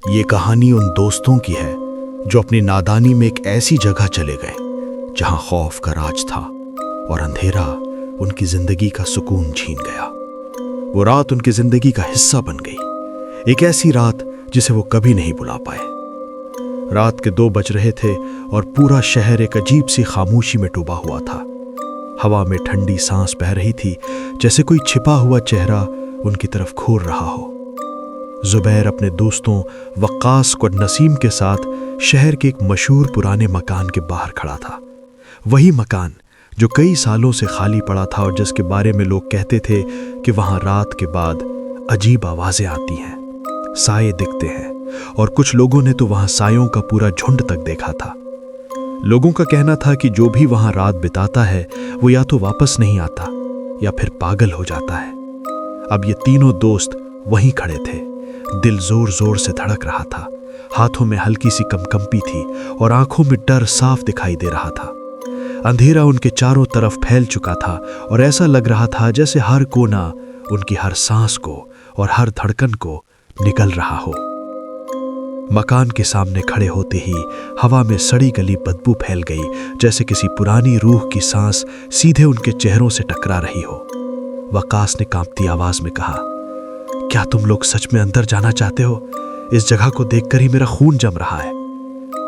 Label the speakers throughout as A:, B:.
A: ये कहानी उन दोस्तों की है जो अपनी नादानी में एक ऐसी जगह चले गए जहां खौफ का राज था और अंधेरा उनकी जिंदगी का सुकून छीन गया। वो रात उनकी जिंदगी का हिस्सा बन गई, एक ऐसी रात जिसे वो कभी नहीं भुला पाए। रात के 2 बज रहे थे और पूरा शहर एक अजीब सी खामोशी में डूबा हुआ था। हवा में ठंडी सांस बह रही थी, जैसे कोई छिपा हुआ चेहरा उनकी तरफ घूर रहा हो। जुबैर अपने दोस्तों वक्कास और नसीम के साथ शहर के एक मशहूर पुराने मकान के बाहर खड़ा था। वही मकान जो कई सालों से खाली पड़ा था और जिसके बारे में लोग कहते थे कि वहां रात के बाद अजीब आवाजें आती हैं, साए दिखते हैं, और कुछ लोगों ने तो वहां सायों का पूरा झुंड तक देखा था। लोगों का कहना था कि जो भी वहां रात बिताता है वो या तो वापस नहीं आता या फिर पागल हो जाता है। अब ये तीनों दोस्त वहीं खड़े थे। दिल जोर जोर से धड़क रहा था, हाथों में हल्की सी कंपकंपी थी और आंखों में डर साफ दिखाई दे रहा था। अंधेरा उनके चारों तरफ फैल चुका था और ऐसा लग रहा था जैसे हर कोना उनकी हर सांस को और हर धड़कन को निगल रहा हो। मकान के सामने खड़े होते ही हवा में सड़ी गली बदबू फैल गई, जैसे किसी पुरानी रूह की सांस सीधे उनके चेहरों से टकरा रही हो। वकास ने कांपती आवाज में कहा, क्या तुम लोग सच में अंदर जाना चाहते हो? इस जगह को देखकर ही मेरा खून जम रहा है।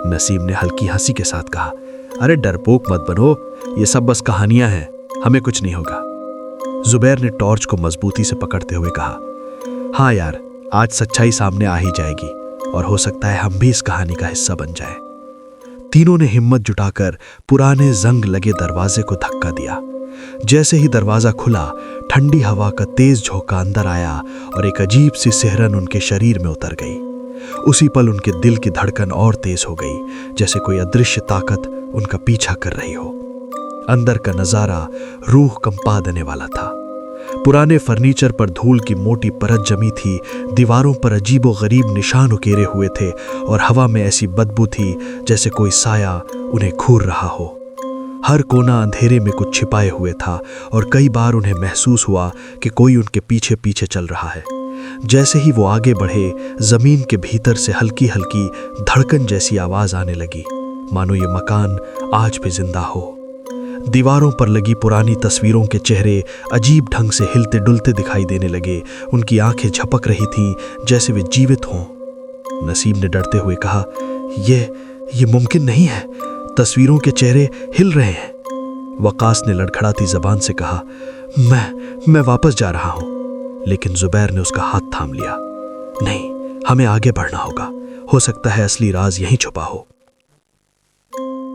A: नसीम ने हल्की हंसी के साथ कहा, अरे डरपोक मत बनो, ये सब बस कहानियां हैं, हमें कुछ नहीं होगा। जुबैर ने टॉर्च को मजबूती से पकड़ते हुए कहा, हाँ यार, आज सच्चाई सामने आ ही जाएगी और हो सकता है हम भी इस कहानी का हिस्सा बन जाएं। तीनों ने हिम्मत जुटाकर पुराने जंग लगे दरवाजे को धक्का दिया। जैसे ही दरवाजा खुला, ठंडी हवा का तेज झोंका अंदर आया और एक अजीब सी सिहरन उनके शरीर में उतर गई। उसी पल उनके दिल की धड़कन और तेज हो गई, जैसे कोई अदृश्य ताकत उनका पीछा कर रही हो। अंदर का नजारा रूह कंपा देने वाला था। पुराने फर्नीचर पर धूल की मोटी परत जमी थी, दीवारों पर अजीबो गरीब निशान उकेरे हुए थे और हवा में ऐसी बदबू थी जैसे कोई साया उन्हें घूर रहा हो। हर कोना अंधेरे में कुछ छिपाए हुए था और कई बार उन्हें महसूस हुआ कि कोई उनके पीछे पीछे चल रहा है। जैसे ही वो आगे बढ़े, जमीन के भीतर से हल्की हल्की धड़कन जैसी आवाज आने लगी, मानो ये मकान आज भी जिंदा हो। दीवारों पर लगी पुरानी तस्वीरों के चेहरे अजीब ढंग से हिलते डुलते दिखाई देने लगे। उनकी आंखें झपक रही थीं जैसे वे जीवित हों। नसीम ने डरते हुए कहा, ये मुमकिन नहीं है, तस्वीरों के चेहरे हिल रहे हैं। वकास ने लड़खड़ाती जबान से कहा, मैं वापस जा रहा हूं। लेकिन जुबैर ने उसका हाथ थाम लिया। नहीं, हमें आगे बढ़ना होगा, हो सकता है असली राज यहीं छुपा हो।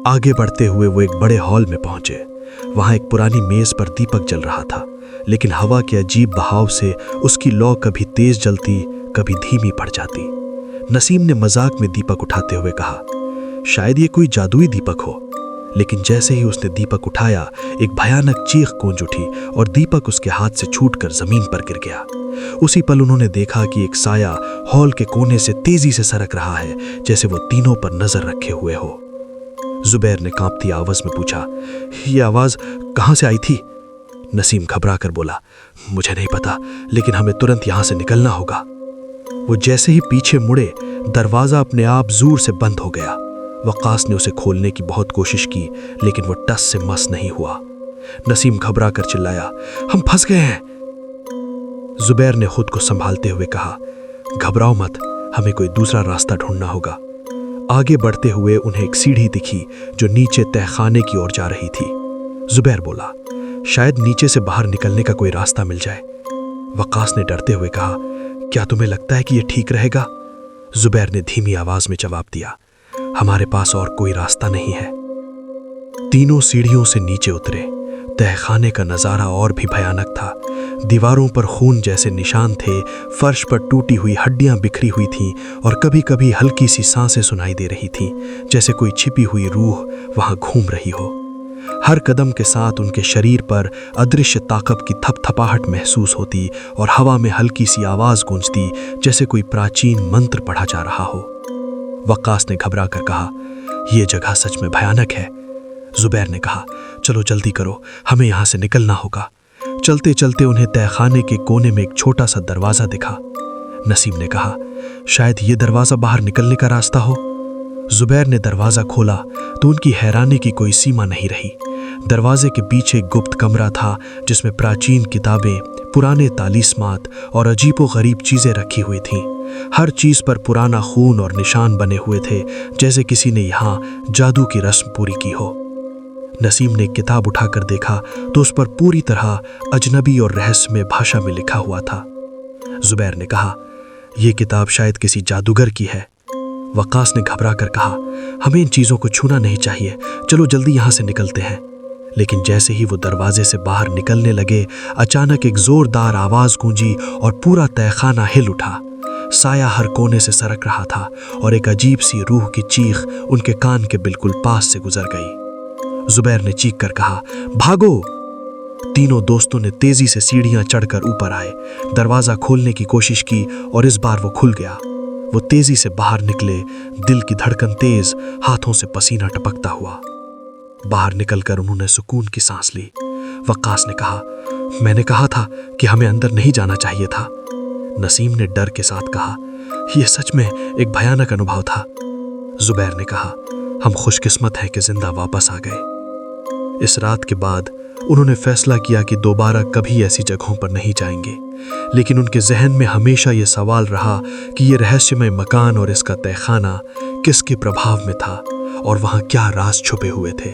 A: आगे बढ़ते हुए वो एक बड़े हॉल में पहुंचे। वहां एक पुरानी मेज पर दीपक जल रहा था, लेकिन हवा के अजीब बहाव से उसकी लौ कभी तेज जलती, कभी धीमी पड़ जाती। नसीम ने मजाक में दीपक उठाते हुए कहा, शायद ये कोई जादुई दीपक हो। लेकिन जैसे ही उसने दीपक उठाया, एक भयानक चीख गूंज उठी और दीपक उसके हाथ से छूटकर जमीन पर गिर गया। उसी पल उन्होंने देखा कि एक साया हॉल के कोने से तेजी से सरक रहा है, जैसे वो तीनों पर नजर रखे हुए हो। जुबैर ने कांपती आवाज में पूछा, ये आवाज कहां से आई थी? नसीम घबरा कर बोला, मुझे नहीं पता, लेकिन हमें तुरंत यहां से निकलना होगा। वो जैसे ही पीछे मुड़े, दरवाजा अपने आप जोर से बंद हो गया। वकास ने उसे खोलने की बहुत कोशिश की, लेकिन वो टस से मस नहीं हुआ। नसीम घबरा कर चिल्लाया, हम फंस गए हैं। जुबैर ने खुद को संभालते हुए कहा, घबराओ मत, हमें कोई दूसरा रास्ता ढूंढना होगा। आगे बढ़ते हुए उन्हें एक सीढ़ी दिखी जो नीचे तहखाने की ओर जा रही थी। जुबैर बोला, शायद नीचे से बाहर निकलने का कोई रास्ता मिल जाए। वकास ने डरते हुए कहा, क्या तुम्हें लगता है कि यह ठीक रहेगा? जुबैर ने धीमी आवाज में जवाब दिया, हमारे पास और कोई रास्ता नहीं है। तीनों सीढ़ियों से नीचे उतरे। तहखाने का नजारा और भी भयानक था। दीवारों पर खून जैसे निशान थे, फर्श पर टूटी हुई हड्डियां बिखरी हुई थीं और कभी कभी हल्की सी सांसें सुनाई दे रही थीं, जैसे कोई छिपी हुई रूह वहां घूम रही हो। हर कदम के साथ उनके शरीर पर अदृश्य ताकत की थपथपाहट महसूस होती और हवा में हल्की सी आवाज गूंजती, जैसे कोई प्राचीन मंत्र पढ़ा जा रहा हो। वकास ने घबरा कर कहा, यह जगह सच में भयानक है। जुबैर ने कहा, चलो जल्दी करो, हमें यहां से निकलना होगा। चलते चलते उन्हें तहखाने के कोने में एक छोटा सा दरवाजा दिखा। नसीम ने कहा,
B: शायद ये दरवाजा बाहर निकलने का रास्ता हो। जुबैर ने दरवाजा खोला तो उनकी हैरानी की कोई सीमा नहीं रही। दरवाजे के पीछे एक गुप्त कमरा था जिसमें प्राचीन किताबें, पुराने तालिस्मात और अजीबो-गरीब चीजें रखी हुई थीं। हर चीज पर पुराना खून और निशान बने हुए थे, जैसे किसी ने यहाँ जादू की रस्म पूरी की हो। नसीम ने एक किताब उठाकर देखा तो उस पर पूरी तरह अजनबी और रहस्यमय भाषा में लिखा हुआ था। जुबैर ने कहा, यह किताब शायद किसी जादूगर की है। वकास ने घबरा कर कहा, हमें इन चीजों को छूना नहीं चाहिए, चलो जल्दी यहां से निकलते हैं। लेकिन जैसे ही वो दरवाजे से बाहर निकलने लगे, अचानक एक जोरदार आवाज गूंजी और पूरा तहखाना हिल उठा। साया हर कोने से सरक रहा था और एक अजीब सी रूह की चीख उनके कान के बिल्कुल पास से गुजर गई। जुबैर ने चीख कर कहा, भागो! तीनों दोस्तों ने तेजी से सीढ़ियां चढ़कर ऊपर आए, दरवाजा खोलने की कोशिश की और इस बार वो खुल गया। वो तेजी से बाहर निकले, दिल की धड़कन तेज, हाथों से पसीना टपकता हुआ। बाहर निकलकर उन्होंने सुकून की सांस ली। वक्कास ने कहा, मैंने कहा था कि हमें अंदर नहीं जाना चाहिए था। नसीम ने डर के साथ कहा, यह सच में एक भयानक अनुभव था। जुबैर ने कहा, हम खुशकिस्मत हैं कि जिंदा वापस आ गए। इस रात के बाद उन्होंने फैसला किया कि दोबारा कभी ऐसी जगहों पर नहीं जाएंगे, लेकिन उनके जहन में हमेशा यह सवाल रहा कि यह रहस्यमय मकान और इसका तहखाना किसके प्रभाव में था और वहां क्या राज छुपे हुए थे।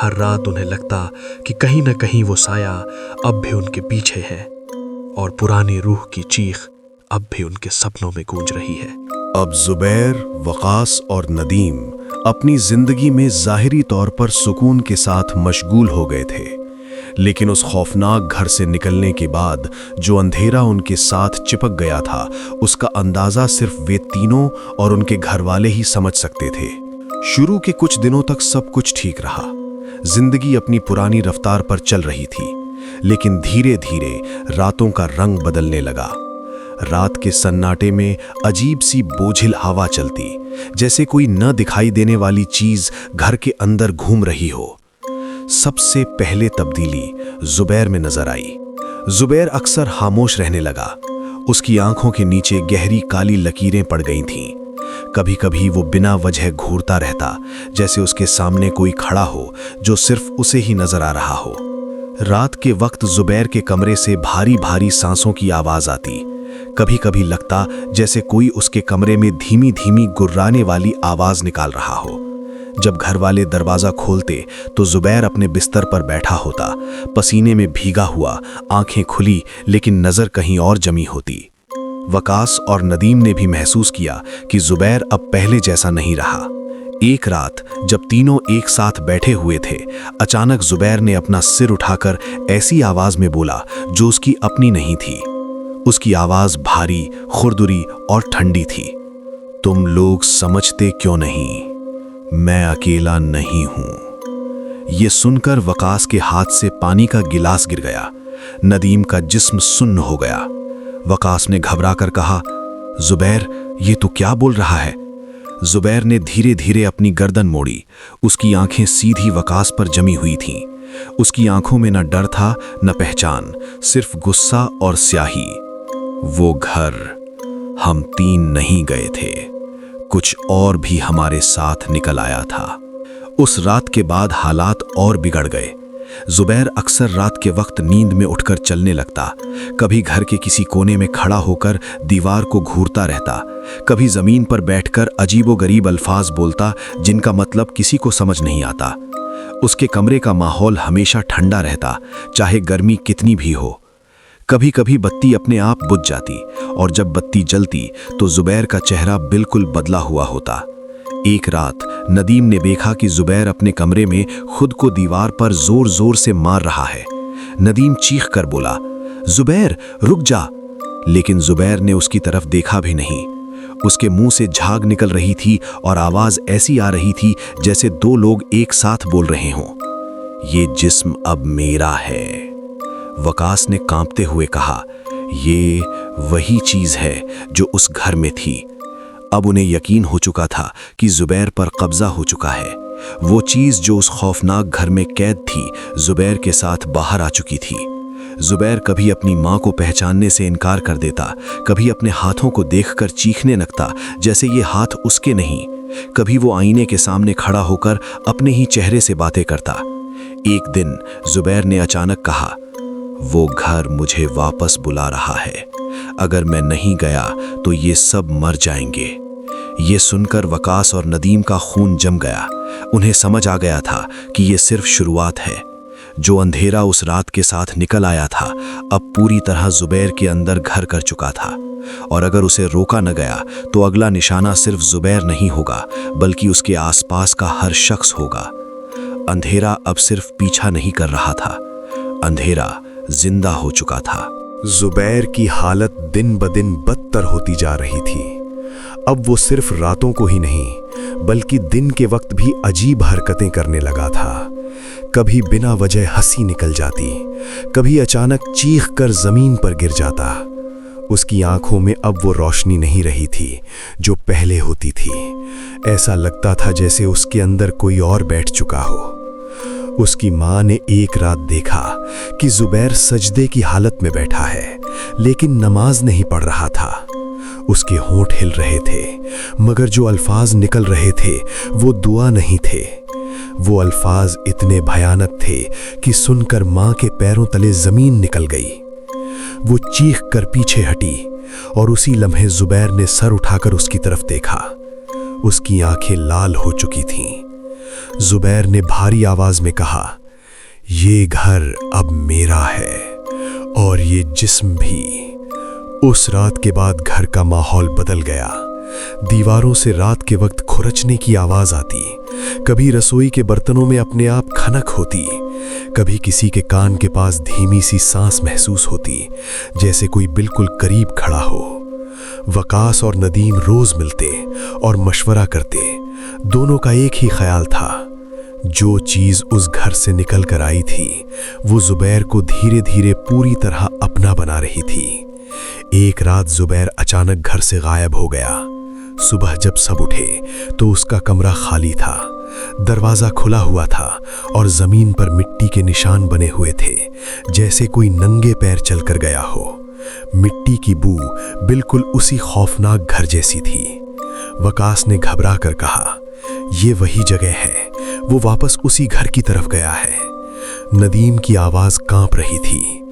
B: हर रात उन्हें लगता कि कहीं न कहीं वो साया अब भी उनके पीछे है और पुरानी रूह की चीख अब भी उनके सपनों में गूंज रही है।
A: अब जुबैर, वकास और नदीम अपनी जिंदगी में जाहिरी तौर पर सुकून के साथ मशगूल हो गए थे, लेकिन उस खौफनाक घर से निकलने के बाद जो अंधेरा उनके साथ चिपक गया था, उसका अंदाजा सिर्फ वे तीनों और उनके घर वाले ही समझ सकते थे। शुरू के कुछ दिनों तक सब कुछ ठीक रहा, जिंदगी अपनी पुरानी रफ्तार पर चल रही थी, लेकिन धीरे धीरे रातों का रंग बदलने लगा। रात के सन्नाटे में अजीब सी बोझिल हवा चलती, जैसे कोई न दिखाई देने वाली चीज घर के अंदर घूम रही हो। सबसे पहले तब्दीली जुबैर में नजर आई। जुबैर अक्सर खामोश रहने लगा। उसकी आंखों के नीचे गहरी काली लकीरें पड़ गई थीं। कभी कभी वो बिना वजह घूरता रहता, जैसे उसके सामने कोई खड़ा हो जो सिर्फ उसे ही नजर आ रहा हो। रात के वक्त जुबैर के कमरे से भारी भारी सांसों की आवाज आती। कभी कभी लगता जैसे कोई उसके कमरे में धीमी धीमी गुर्राने वाली आवाज निकाल रहा हो। जब घर वाले दरवाजा खोलते तो जुबैर अपने बिस्तर पर बैठा होता, पसीने में भीगा हुआ, आंखें खुली लेकिन नजर कहीं और जमी होती। वकास और नदीम ने भी महसूस किया कि जुबैर अब पहले जैसा नहीं रहा। एक रात जब तीनों एक साथ बैठे हुए थे, अचानक जुबैर ने अपना सिर उठाकर ऐसी आवाज में बोला जो उसकी अपनी नहीं थी। उसकी आवाज भारी, खुरदुरी और ठंडी थी। तुम लोग समझते क्यों नहीं, मैं अकेला नहीं हूं। यह सुनकर वकास के हाथ से पानी का गिलास गिर गया। नदीम का जिस्म सुन्न हो गया। वकास ने घबराकर कहा, जुबैर, ये तू क्या बोल रहा है? जुबैर ने धीरे धीरे अपनी गर्दन मोड़ी। उसकी आंखें सीधी वकास पर जमी हुई थीं। उसकी आंखों में न डर था न पहचान, सिर्फ गुस्सा और स्याही। वो घर हम तीन नहीं गए थे, कुछ और भी हमारे साथ निकल आया था। उस रात के बाद हालात और बिगड़ गए। जुबैर अक्सर रात के वक्त नींद में उठकर चलने लगता। कभी घर के किसी कोने में खड़ा होकर दीवार को घूरता रहता, कभी जमीन पर बैठकर अजीबोगरीब अल्फाज बोलता जिनका मतलब किसी को समझ नहीं आता। उसके कमरे का माहौल हमेशा ठंडा रहता, चाहे गर्मी कितनी भी हो। कभी कभी बत्ती अपने आप बुझ जाती और जब बत्ती जलती तो जुबैर का चेहरा बिल्कुल बदला हुआ होता। एक रात नदीम ने देखा कि जुबैर अपने कमरे में खुद को दीवार पर जोर जोर से मार रहा है। नदीम चीख कर बोला, जुबैर रुक जा, लेकिन जुबैर ने उसकी तरफ देखा भी नहीं। उसके मुंह से झाग निकल रही थी और आवाज ऐसी आ रही थी जैसे दो लोग एक साथ बोल रहे हों। ये जिस्म अब मेरा है, वकास ने कांपते हुए कहा। ये वही चीज है जो उस घर में थी। अब उन्हें यकीन हो चुका था कि जुबैर पर कब्जा हो चुका है। वो चीज जो उस खौफनाक घर में कैद थी, जुबैर के साथ बाहर आ चुकी थी।
C: जुबैर कभी अपनी माँ को पहचानने से इनकार कर देता, कभी अपने हाथों को देखकर चीखने लगता जैसे ये हाथ उसके नहीं, कभी वो आईने के सामने खड़ा होकर अपने ही चेहरे से बातें करता। एक दिन जुबैर ने अचानक कहा, वो घर मुझे वापस बुला रहा है, अगर मैं नहीं गया तो ये सब मर जाएंगे। ये सुनकर वकास और नदीम का खून जम गया। उन्हें समझ आ गया था कि ये सिर्फ शुरुआत है। जो अंधेरा उस रात के साथ निकल आया था अब पूरी तरह जुबैर के अंदर घर कर चुका था, और अगर उसे रोका न गया तो अगला निशाना सिर्फ जुबैर नहीं होगा बल्कि उसके आसपास का हर शख्स होगा। अंधेरा अब सिर्फ पीछा नहीं कर रहा था, अंधेरा जिंदा हो चुका था।
D: जुबैर की हालत दिन ब दिन बदतर होती जा रही थी। अब वो सिर्फ रातों को ही नहीं बल्कि दिन के वक्त भी अजीब हरकतें करने लगा था। कभी बिना वजह हंसी निकल जाती, कभी अचानक चीख कर जमीन पर गिर जाता। उसकी आंखों में अब वो रोशनी नहीं रही थी जो पहले होती थी। ऐसा लगता था जैसे उसके अंदर कोई और बैठ चुका हो। उसकी माँ ने एक रात देखा कि जुबैर सजदे की हालत में बैठा है लेकिन नमाज नहीं पढ़ रहा था। उसके होंठ हिल रहे थे मगर जो अल्फाज निकल रहे थे वो दुआ नहीं थे। वो अल्फाज इतने भयानक थे कि सुनकर माँ के पैरों तले जमीन निकल गई। वो चीख कर पीछे हटी और उसी लम्हे जुबैर ने सर उठाकर उसकी तरफ देखा। उसकी आंखें लाल हो चुकी थीं। जुबैर ने भारी आवाज में कहा, ये घर अब मेरा है और ये जिस्म भी। उस रात के बाद घर का माहौल बदल गया। दीवारों से रात के वक्त खुरचने की आवाज आती, कभी रसोई के बर्तनों में अपने आप खनक होती, कभी किसी के कान के पास धीमी सी सांस महसूस होती जैसे कोई बिल्कुल करीब खड़ा हो। वकास और नदीम रोज मिलते और मशवरा करते। दोनों का एक ही ख्याल था, जो चीज उस घर से निकल कर आई थी वो जुबैर को धीरे धीरे पूरी तरह अपना बना रही थी। एक रात जुबैर अचानक घर से गायब हो गया। सुबह जब सब उठे तो उसका कमरा खाली था। दरवाजा खुला हुआ था और जमीन पर मिट्टी के निशान बने हुए थे जैसे कोई नंगे पैर चलकर गया हो। मिट्टी की बू बिल्कुल उसी खौफनाक घर जैसी थी। वकास ने घबरा कर कहा, ये वही जगह है, वो वापस उसी घर की तरफ गया है। नदीम की आवाज कांप रही थी।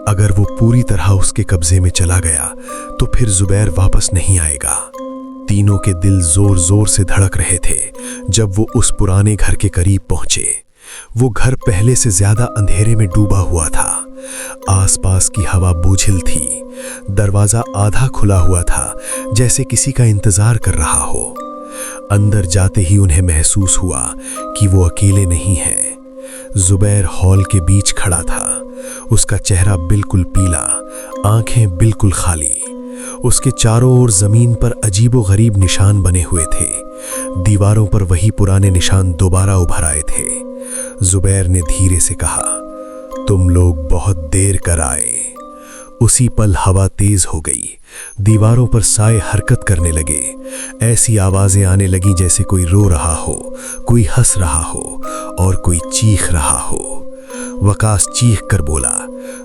D: अगर वो पूरी तरह उसके कब्जे में चला गया तो फिर जुबैर वापस नहीं आएगा। तीनों के दिल जोर जोर से धड़क रहे थे जब वो उस पुराने घर के करीब पहुंचे। वो घर पहले से ज्यादा अंधेरे में डूबा हुआ था। आसपास की हवा बोझिल थी। दरवाजा आधा खुला हुआ था जैसे किसी का इंतजार कर रहा हो। अंदर जाते ही उन्हें महसूस हुआ कि वो अकेले नहीं हैं। जुबैर हॉल के बीच खड़ा था। उसका चेहरा बिल्कुल पीला, आंखें बिल्कुल खाली। उसके चारों ओर जमीन पर अजीबोगरीब निशान बने हुए थे। दीवारों पर वही पुराने निशान दोबारा उभर आए थे। जुबैर ने धीरे से कहा, तुम लोग बहुत देर कर आए। उसी पल हवा तेज हो गई। दीवारों पर साए हरकत करने लगे। ऐसी आवाजें आने लगी जैसे कोई रो रहा हो, कोई हंस रहा हो और कोई चीख रहा हो। वकास चीख कर बोला,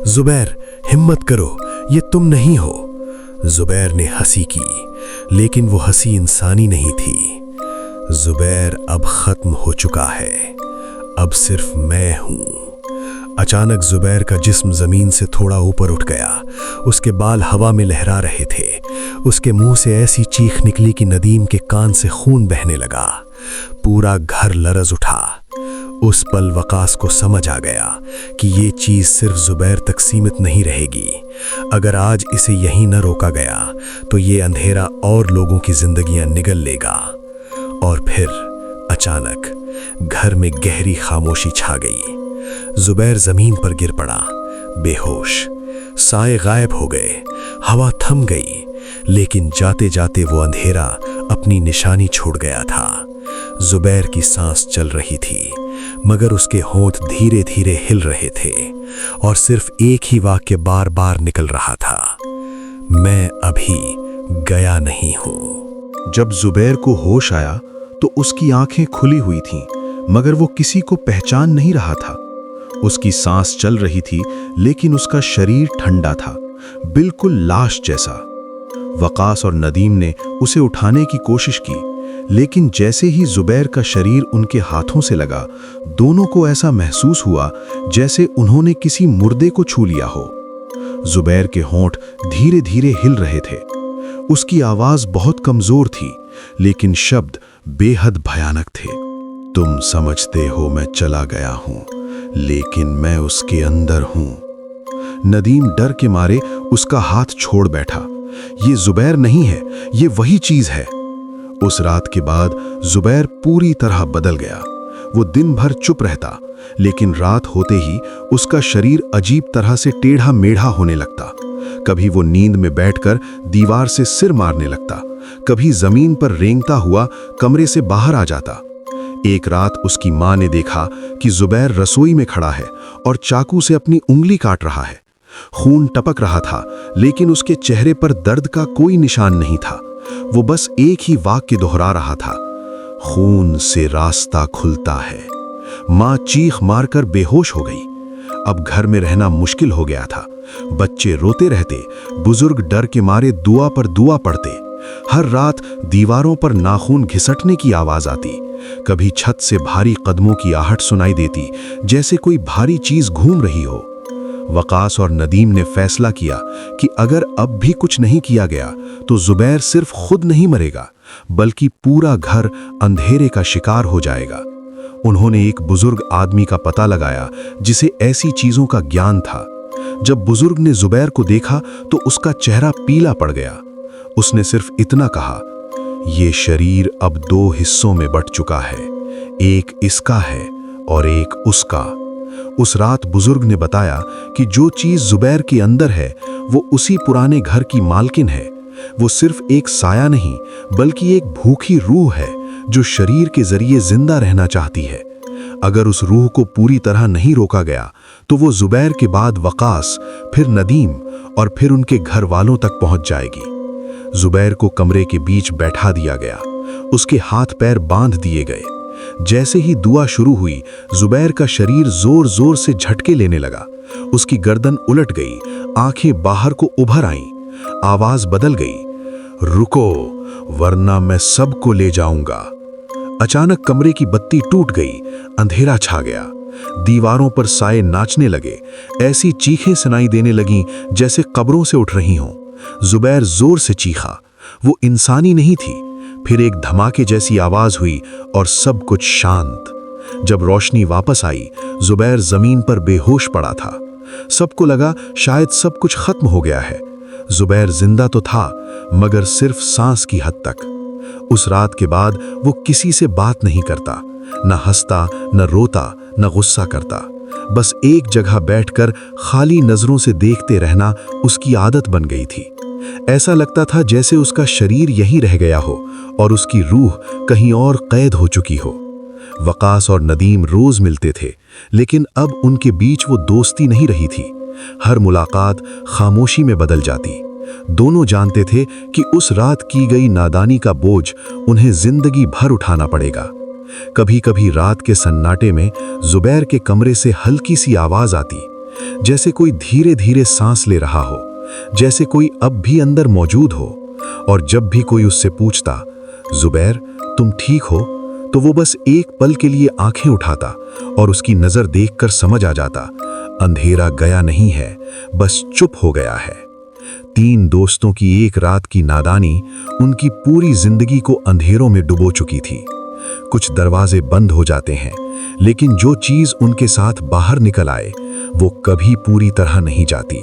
D: जुबैर हिम्मत करो, ये तुम नहीं हो। जुबैर ने हंसी की लेकिन वो हंसी इंसानी नहीं थी। जुबैर अब खत्म हो चुका है, अब सिर्फ मैं हूं। अचानक जुबैर का जिस्म जमीन से थोड़ा ऊपर उठ गया। उसके बाल हवा में लहरा रहे थे। उसके मुंह से ऐसी चीख निकली कि नदीम के कान से खून बहने लगा। पूरा घर लरज उठा। उस पल वकास को समझ आ गया कि ये चीज सिर्फ जुबैर तक सीमित नहीं रहेगी। अगर आज इसे यहीं न रोका गया तो ये अंधेरा और लोगों की जिंदगियां निगल लेगा। और फिर अचानक घर में गहरी खामोशी छा गई। जुबैर जमीन पर गिर पड़ा, बेहोश। साए गायब हो गए, हवा थम गई, लेकिन जाते जाते वो अंधेरा अपनी निशानी छोड़ गया था। जुबैर की सांस चल रही थी मगर उसके होंठ धीरे धीरे हिल रहे थे और सिर्फ एक ही वाक्य बार बार निकल रहा था, मैं अभी गया नहीं हूं।
A: जब जुबैर को होश आया तो उसकी आंखें खुली हुई थीं मगर वो किसी को पहचान नहीं रहा था। उसकी सांस चल रही थी, लेकिन उसका शरीर ठंडा था, बिल्कुल लाश जैसा। वकास और नदीम ने उसे उठाने की कोशिश की, लेकिन जैसे ही जुबैर का शरीर उनके हाथों से लगा, दोनों को ऐसा महसूस हुआ जैसे उन्होंने किसी मुर्दे को छू लिया हो। जुबैर के होंठ धीरे धीरे हिल रहे थे। उसकी आवाज बहुत कमजोर थी, लेकिन शब्द बेहद भयानक थे। तुम समझते हो मैं चला गया हूं, लेकिन मैं उसके अंदर हूं। नदीम डर के मारे उसका हाथ छोड़ बैठा। ये जुबैर नहीं है, ये वही चीज है। उस रात के बाद जुबैर पूरी तरह बदल गया। वो दिन भर चुप रहता, लेकिन रात होते ही उसका शरीर अजीब तरह से टेढ़ा मेढ़ा होने लगता। कभी वो नींद में बैठकर दीवार से सिर मारने लगता, कभी जमीन पर रेंगता हुआ कमरे से बाहर आ जाता। एक रात उसकी मां ने देखा कि जुबैर रसोई में खड़ा है और चाकू से अपनी उंगली काट रहा है। खून टपक रहा था, लेकिन उसके चेहरे पर दर्द का कोई निशान नहीं था। वो बस एक ही वाक्य दोहरा रहा था, खून से रास्ता खुलता है। मां चीख मारकर बेहोश हो गई। अब घर में रहना मुश्किल हो गया था। बच्चे रोते रहते, बुजुर्ग डर के मारे दुआ पर दुआ पढ़ते। हर रात दीवारों पर नाखून घिसटने की आवाज आती। कभी छत से भारी कदमों की आहट सुनाई देती, जैसे कोई भारी चीज घूम रही हो। वकास और नदीम ने फैसला किया कि अगर अब भी कुछ नहीं किया गया तो जुबैर सिर्फ खुद नहीं मरेगा, बल्कि पूरा घर अंधेरे का शिकार हो जाएगा। उन्होंने एक बुजुर्ग आदमी का पता लगाया जिसे ऐसी चीजों का ज्ञान था। जब बुजुर्ग ने जुबैर को देखा तो उसका चेहरा पीला पड़ गया। उसने सिर्फ इतना कहा, ये शरीर अब दो हिस्सों में बंट चुका है, एक इसका है और एक उसका। उस रात बुजुर्ग ने बताया कि जो चीज जुबैर के अंदर है वो उसी पुराने घर की मालकिन है। वो सिर्फ एक साया नहीं, बल्कि एक भूखी रूह है जो शरीर के जरिए जिंदा रहना चाहती है। अगर उस रूह को पूरी तरह नहीं रोका गया तो वो जुबैर के बाद वकास, फिर नदीम और फिर उनके घर वालों तक पहुंच जाएगी। जुबैर को कमरे के बीच बैठा दिया गया। उसके हाथ पैर बांध दिए गए। जैसे ही दुआ शुरू हुई, जुबैर का शरीर जोर जोर से झटके लेने लगा। उसकी गर्दन उलट गई, आंखें बाहर को उभर आईं। आवाज बदल गई, रुको वरना मैं सबको ले जाऊंगा। अचानक कमरे की बत्ती टूट गई, अंधेरा छा गया। दीवारों पर साए नाचने लगे। ऐसी चीखें सुनाई देने लगीं जैसे कब्रों से उठ रही हों। जुबैर जोर से चीखा। वो इंसानी नहीं थी। फिर एक धमाके जैसी आवाज हुई और सब कुछ शांत। जब रोशनी वापस आई, जुबैर जमीन पर बेहोश पड़ा था। सबको लगा शायद सब कुछ खत्म हो गया है। जुबैर जिंदा तो था, मगर सिर्फ सांस की हद तक। उस रात के बाद वो किसी से बात नहीं करता, न हंसता, न रोता, न गुस्सा करता। बस एक जगह बैठकर खाली नजरों से देखते रहना उसकी आदत बन गई थी। ऐसा लगता था जैसे उसका शरीर यहीं रह गया हो और उसकी रूह कहीं और कैद हो चुकी हो। वकास और नदीम रोज मिलते थे, लेकिन अब उनके बीच वो दोस्ती नहीं रही थी। हर मुलाकात खामोशी में बदल जाती। दोनों जानते थे कि उस रात की गई नादानी का बोझ उन्हें जिंदगी भर उठाना पड़ेगा। कभी कभी रात के सन्नाटे में जुबैर के कमरे से हल्की सी आवाज आती, जैसे कोई धीरे धीरे सांस ले रहा हो, जैसे कोई अब भी अंदर मौजूद हो। और जब भी कोई उससे पूछता, जुबैर तुम ठीक हो, तो वो बस एक पल के लिए आंखें उठाता और उसकी नजर देखकर समझ आ जाता, अंधेरा गया नहीं है, बस चुप हो गया है। 3 दोस्तों की एक रात की नादानी उनकी पूरी जिंदगी को अंधेरों में डुबो चुकी थी। कुछ दरवाजे बंद हो जाते हैं, लेकिन जो चीज उनके साथ बाहर निकल आए वो कभी पूरी तरह नहीं जाती।